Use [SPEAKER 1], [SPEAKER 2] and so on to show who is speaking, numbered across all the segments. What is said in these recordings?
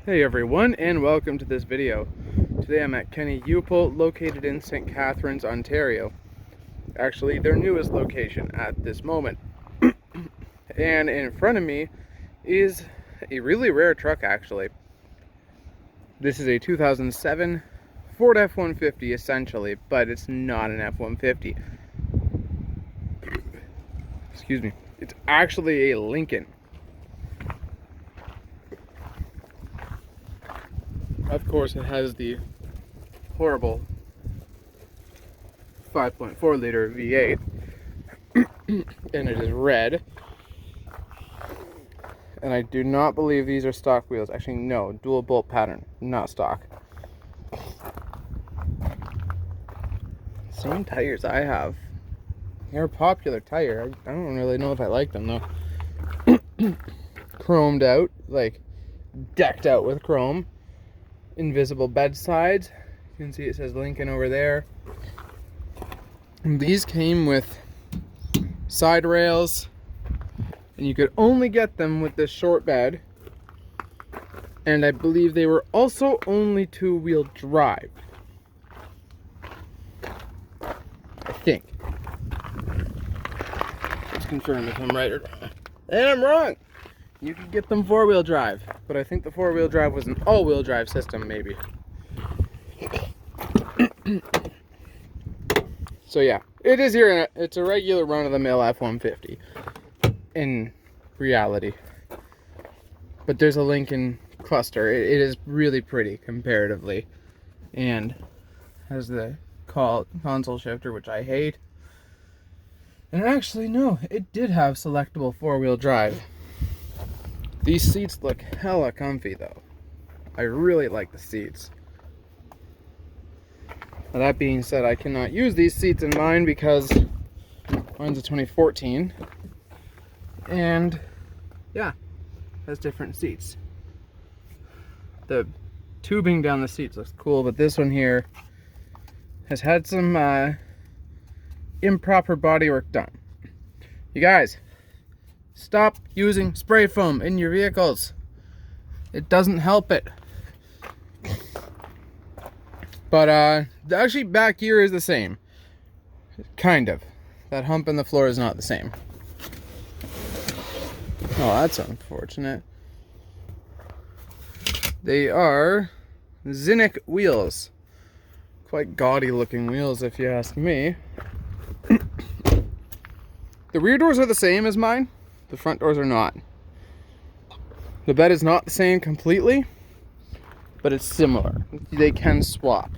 [SPEAKER 1] Hey everyone, and welcome to this video. Today I'm at Kenny Upol, located in St. Catharines, Ontario. Actually, their newest location at this moment. And in front of me is a really rare truck, actually. This is a 2007 Ford F150, essentially, but it's not an F150. Excuse me. It's actually a Lincoln. Of course, it has the horrible 5.4 liter V8, and it is red. And I do not believe these are stock wheels. Actually, no, dual bolt pattern, not stock. Same tires I have. They're a popular tire. I don't really know if I like them though. Chromed out, like decked out with chrome. Invisible bed sides. You can see it says Lincoln over there. And these came with side rails, and you could only get them with this short bed. And I believe they were also only two-wheel drive. I think. Let's confirm if I'm right or wrong. And I'm wrong! You could get them four-wheel drive, but I think the four-wheel drive was an all-wheel drive system, maybe. So yeah, it is here. It's a regular run-of-the-mill F-150 in reality. But there's a Lincoln cluster. It is really pretty comparatively, and has the console shifter, which I hate. And actually, no, it did have selectable four-wheel drive. These seats look hella comfy though. I really like the seats. Now that being said, I cannot use these seats in mine because mine's a 2014. And yeah, has different seats. The tubing down the seats looks cool, but this one here has had some improper bodywork done. You guys, stop using spray foam in your vehicles. It doesn't help it. But actually back here is the same. Kind of. That hump in the floor is not the same. Oh, that's unfortunate. They are Zinnik wheels. Quite gaudy looking wheels if you ask me. The rear doors are the same as mine. The front doors are not. The bed is not the same completely, but it's similar. They can swap.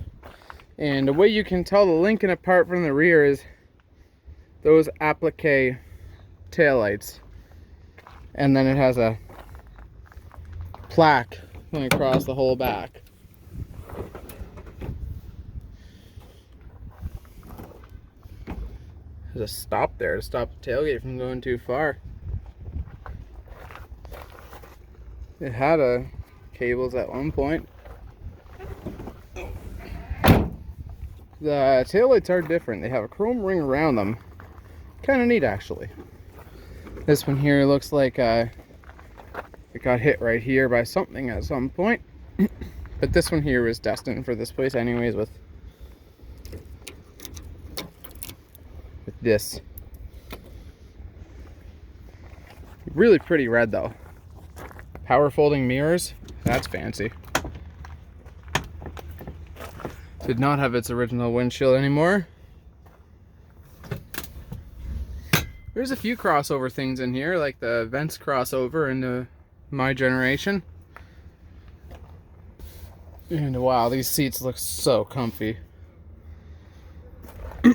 [SPEAKER 1] And the way you can tell the Lincoln apart from the rear is those applique taillights. And then it has a plaque going across the whole back. There's a stop there to stop the tailgate from going too far. It had cables at one point. The taillights are different. They have a chrome ring around them. Kind of neat, actually. This one here looks like it got hit right here by something at some point. But this one here was destined for this place anyways with this. Really pretty red though. Power folding mirrors, that's fancy. Did not have its original windshield anymore. There's a few crossover things in here, like the vents crossover into my generation. And wow, these seats look so comfy. I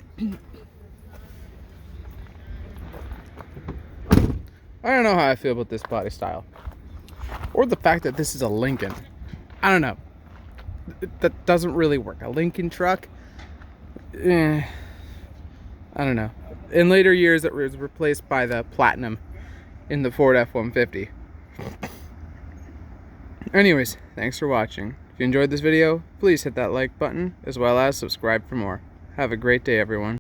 [SPEAKER 1] don't know how I feel about this body style. Or the fact that this is a Lincoln. I don't know. That doesn't really work. A Lincoln truck? I don't know. In later years, it was replaced by the Platinum in the Ford F150. Anyways, thanks for watching. If you enjoyed this video, please hit that like button, as well as subscribe for more. Have a great day, everyone.